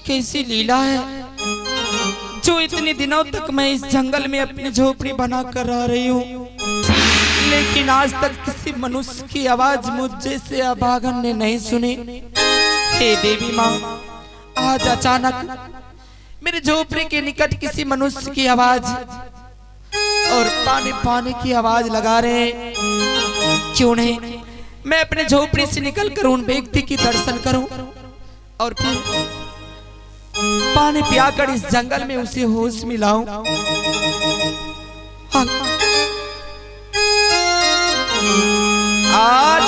कैसी लीला है जो इतने दिनों तक मैं इस जंगल में अपनी झोपड़ी बना कर रह रही हूँ, लेकिन आज तक किसी मनुष्य की आवाज मुझ जैसे अभागन ने नहीं सुनी। हे देवी माँ, आज अचानक मेरे झोपड़ी के निकट किसी मनुष्य की आवाज और पानी पानी की आवाज लगा रहे हैं। क्यों नहीं मैं अपने झोपड़ी से निकलकर उन व्यक्ति की दर्शन करूं और फिर पानी पियाकर इस जंगल में उसे होश मिलाऊं।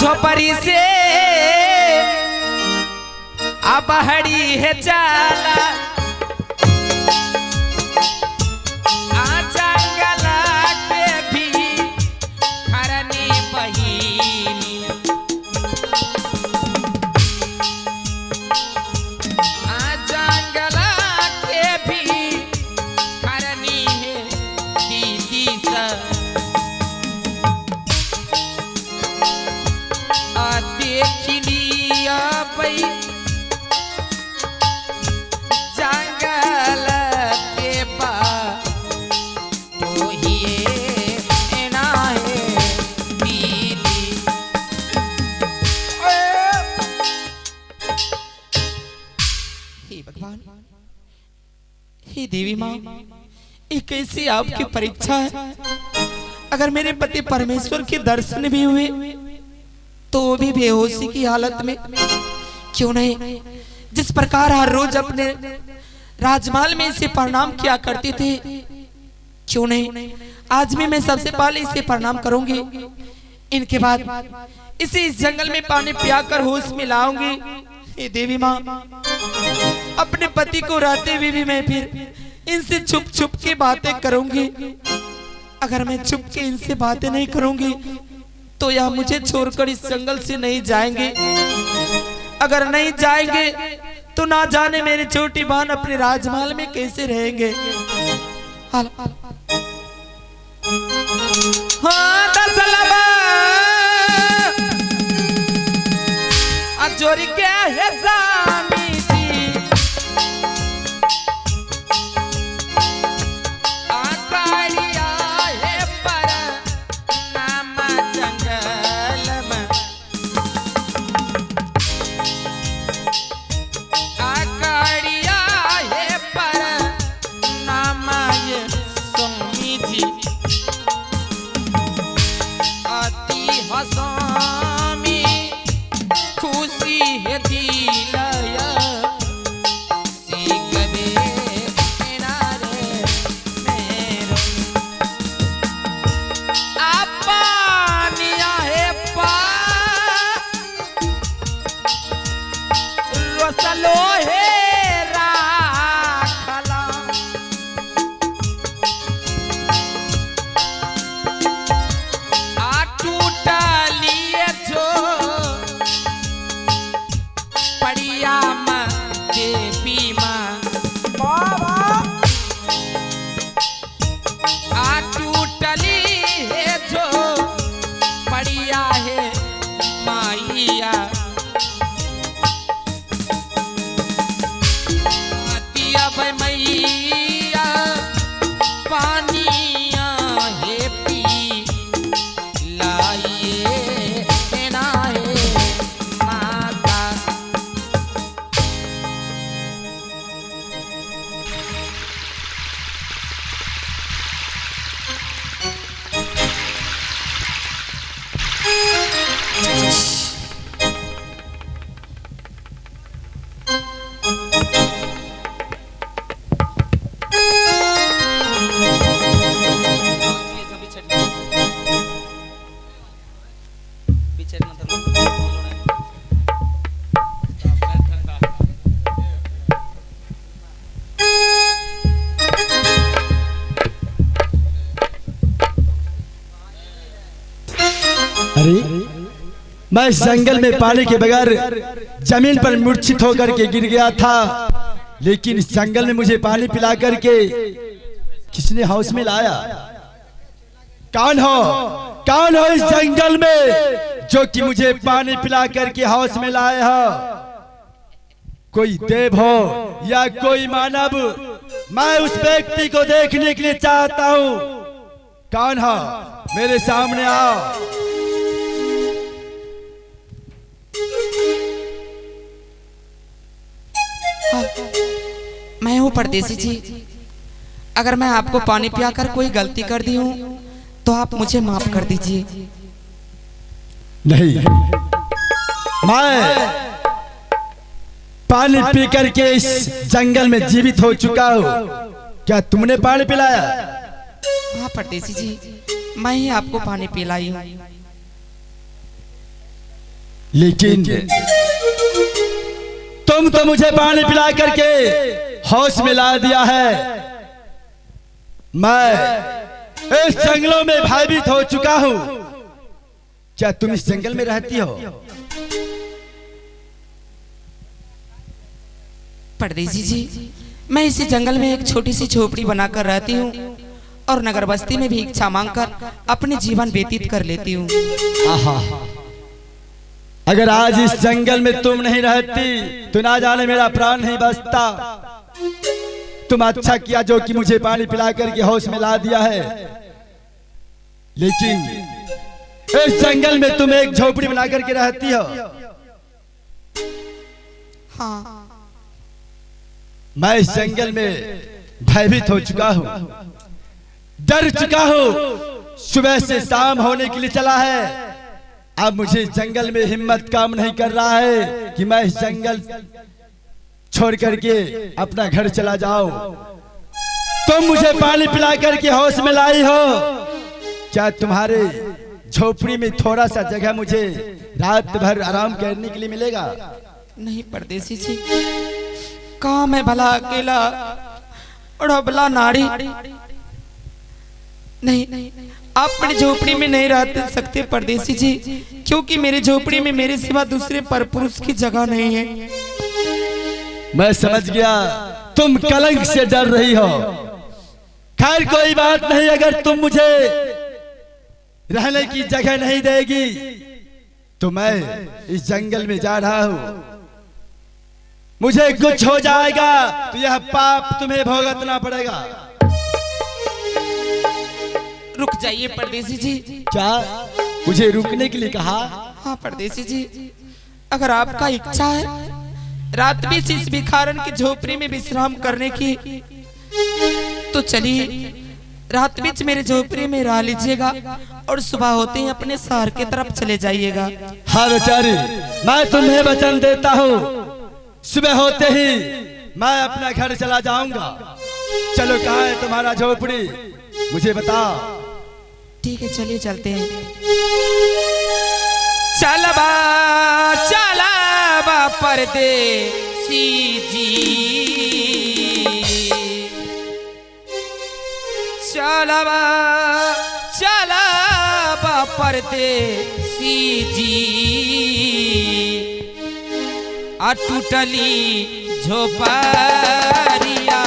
झोपड़ी से बहड़ी है चाला देवी माँ, ये कैसी आपकी परीक्षा है। अगर मेरे पति परमेश्वर के दर्शन भी हुए तो वो भी बेहोशी की हालत में। क्यों नहीं जिस प्रकार हर रोज अपने राजमहल में इसे प्रणाम किया करते थे, क्यों नहीं आज भी मैं सबसे पहले इसे प्रणाम करूंगी। इनके बाद इसे इस जंगल में पानी पियाकर होश में लाऊंगी। हे देवी माँ, अपने पति को रहते हुए भी मैं फिर इनसे छुप छुप के बातें करूंगी। अगर मैं छुप के इनसे बातें नहीं करूंगी तो यह मुझे छोड़कर इस जंगल से नहीं जाएंगे। अगर नहीं जाएंगे तो ना जाने मेरी छोटी बहन अपने राजमहल में कैसे रहेंगे। जोरी क्या है जानी जी, आकारिया है पर नाम जंगल में, आकारिया है पर नाम ये स्वामी जी, अति हसामी खुशी है दिलया सीखबे किनारे मेरो अपनिया है पा रोसलो है राखला टूटलिए जो देवी माँ टूटली है जो पड़िया है माइया, दिया भाई मैया पानिया है पी लाइए देना है माता। मैं इस जंगल में पानी के बगैर जमीन पर मूर्छित होकर के गिर गया था, लेकिन इस जंगल में मुझे पानी पिला करके किसने हाउस में लाया? कौन हो इस जंगल में जो कि मुझे पानी पिला करके हाउस में लाए हो? कोई देव हो या कोई मानव, मैं उस व्यक्ति को देखने के लिए चाहता हूँ। कौन है? मेरे सामने आओ। मैं हूँ परदेसी जी। अगर मैं आपको पानी पियाकर कोई गलती कर दी हूँ तो आप मुझे माफ कर दीजिए। नहीं, मैं पानी पी करके इस जंगल में जीवित हो चुका हूँ। क्या तुमने पानी पिलाया? हाँ परदेसी जी, मैं ही आपको पानी पिलाई हूँ। लेकिन तुम तो मुझे पानी पिला करके होश में ला दिया है। मैं इस जंगलों में भयभीत हो चुका हूँ। क्या तुम इस जंगल में रहती हो? परदेसी जी, मैं इसी जंगल में एक छोटी सी झोपड़ी बनाकर रहती हूँ और नगर बस्ती में भी इच्छा मांगकर अपने जीवन व्यतीत कर लेती हूँ। अगर आज इस जंगल में तुम नहीं रहती तो ना जाने मेरा प्राण नहीं बचता। तुम अच्छा किया जो कि मुझे पानी पिला करके होश में ला दिया है। लेकिन इस जंगल में तुम एक झोपड़ी बना करके रहती हो। हाँ, मैं इस जंगल में भयभीत हो चुका हूँ, डर चुका हूँ। सुबह से शाम होने के लिए चला है। अब मुझे इस जंगल में हिम्मत काम नहीं कर रहा है कि मैं इस जंगल छोड़ करके अपना घर चला जाऊं। तुम मुझे पानी पिला करके होश में लाई हो। क्या तुम्हारे झोपड़ी में थोड़ा सा जगह मुझे रात भर आराम करने के लिए मिलेगा? नहीं परदेसी जी, कहाँ मैं भला अकेला और अबला नारी। नहीं, आप मेरी झोपड़ी में नहीं रह सकते परदेसी जी, क्योंकि मेरी झोपड़ी में मेरे सिवा दूसरे परपुरुष की जगह नहीं है। मैं समझ गया, तुम कलंक से डर रही हो। खैर कोई बात नहीं, अगर तुम मुझे रहने की जगह नहीं देगी तो मैं इस जंगल में जा रहा हूँ। मुझे कुछ हो जाएगा तो यह पाप तुम्हें भुगतना पड़ेगा। रुक जाइए परदेसी जी। क्या मुझे रुकने के लिए कहा? हाँ परदेसी जी, अगर आपका इच्छा है रात भी इस भिखारन की झोपड़ी में विश्राम करने की तो चलिए रात बीच मेरे झोपड़ी में रह लीजिएगा और सुबह होते ही अपने शहर की तरफ चले जाइएगा। हाँ बेचारी, मैं तुम्हें वचन देता हूँ, सुबह होते ही मैं अपना घर चला जाऊंगा। चलो, कहाँ है तुम्हारा झोपड़ी, मुझे बताओ। ठीक है, चलिए चलते हैं। चलबा चलबा परदेसी जी, चलबा चलबा परदेसी जी, टूटली झोपड़िया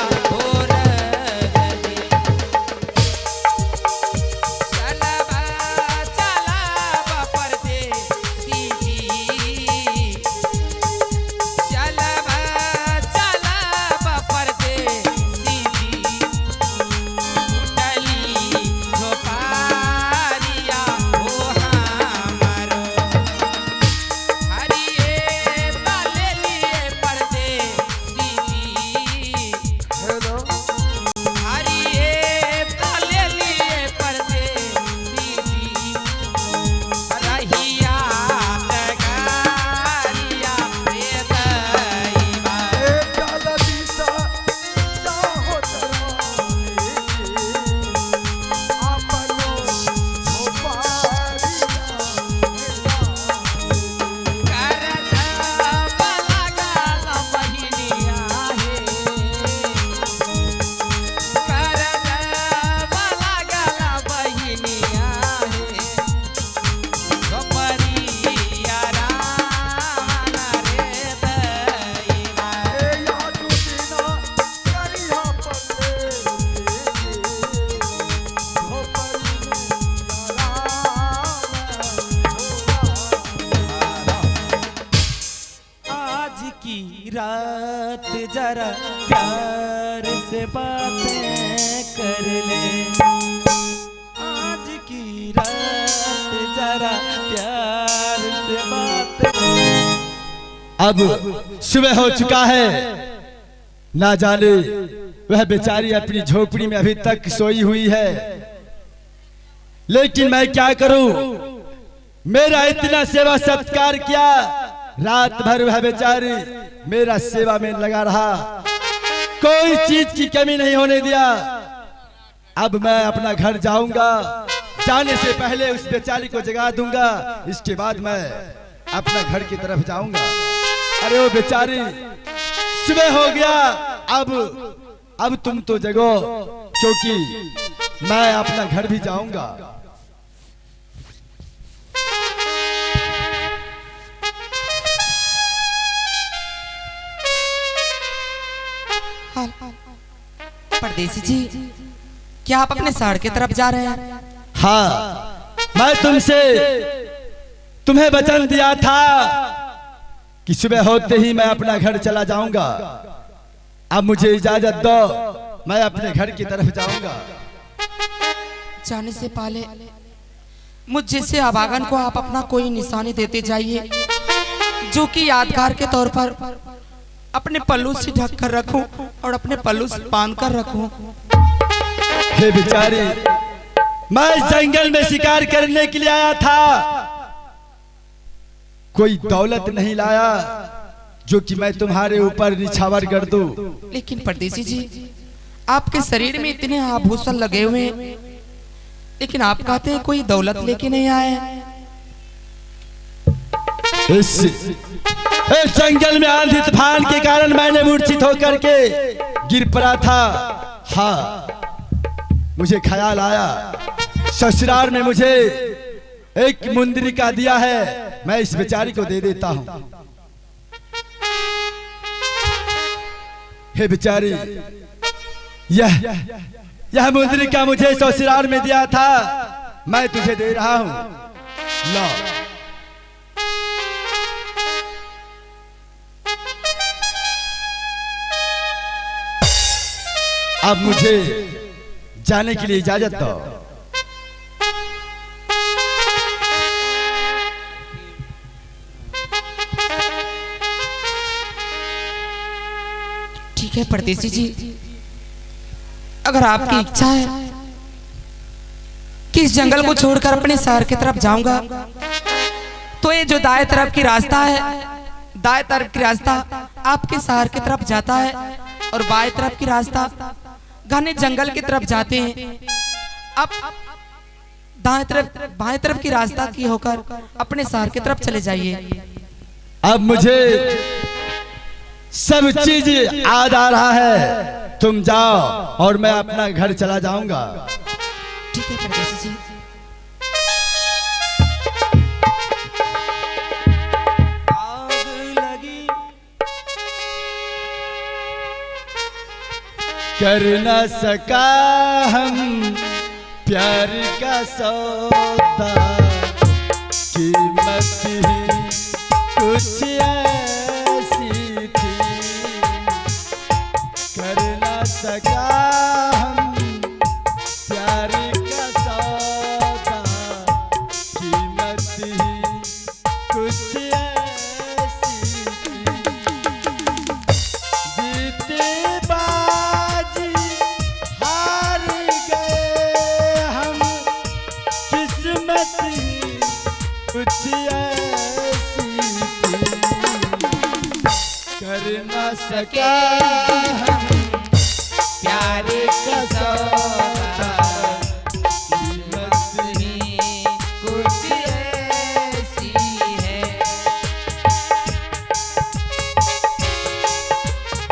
की रात जरा प्यार से बातें कर ले, आज की रात जरा प्यार से बातें। अब सुबह हो चुका है, ना जाने वह बेचारी अपनी झोपड़ी में अभी तक सोई हुई है, लेकिन मैं क्या करूं? मेरा इतना सेवा सत्कार किया, रात भर वह बेचारी मेरा सेवा में लगा रहा, कोई चीज की कमी नहीं होने दिया। अब मैं अपना घर जाऊंगा, जाने से पहले उस बेचारी को जगा दूंगा, इसके बाद मैं अपना घर की तरफ जाऊंगा। अरे वो बेचारी, सुबह हो गया, अब तुम तो जगो, क्योंकि मैं अपना घर भी जाऊंगा। परदेसी जी, क्या आप अपने शहर की तरफ जा रहे हैं? हाँ, मैं तुम्हें वचन दिया था कि सुबह होते ही मैं अपना घर चला जाऊंगा। अब मुझे इजाजत दो, मैं अपने घर की तरफ जाऊंगा। जाने से पहले मुझ जैसे अभागन को आप अपना कोई निशानी देते जाइए, जो कि यादगार के तौर पर अपने पल्लू से ढक कर रखूं और अपने पल्लू से बांध कर रखूं। हे बेचारी, मैं जंगल में शिकार करने के लिए आया था, कोई दौलत नहीं लाया जो कि मैं तुम्हारे ऊपर निछावर कर दूं। लेकिन परदेसी जी, आपके शरीर में इतने आभूषण लगे हुए हैं, लेकिन आप कहते हैं कोई दौलत लेके नहीं आए। इस जंगल में आंधी तूफान के कारण मैंने मूर्छित होकर के गिर पड़ा था। हाँ, मुझे ख्याल आया, ससुराल में मुझे एक मुंदरिका दिया है, मैं इस बेचारी को दे देता हूं। हे बेचारी, यह मुंदरिका मुझे ससुराल में दिया था, मैं तुझे दे रहा हूं, ला। अब मुझे जाने के लिए इजाजत दो। ठीक है परदेसी जी, अगर आपकी इच्छा है कि इस जंगल को छोड़कर अपने शहर की तरफ जाऊंगा, तो ये जो दाएं तरफ की रास्ता है, दाएं तरफ की रास्ता आपके शहर की तरफ जाता है, और बाएं तरफ की रास्ता घने जंगल की तरफ जाते हैं। अब दाएं तरफ बाएं तरफ की रास्ता की होकर अपने शहर की तरफ चले जाइए। अब मुझे सब चीज याद आ रहा है, तुम जाओ और मैं अपना घर चला जाऊंगा। ठीक है परदेसी जी। कर न सका हम प्यार का सौदा, कीमत ही कुछ ऐसी थी। कर न सका हम प्यार का सौदा, कीमत ही कुछ ऐसी थी। जीते कुछ ऐसी थी, कर न सका।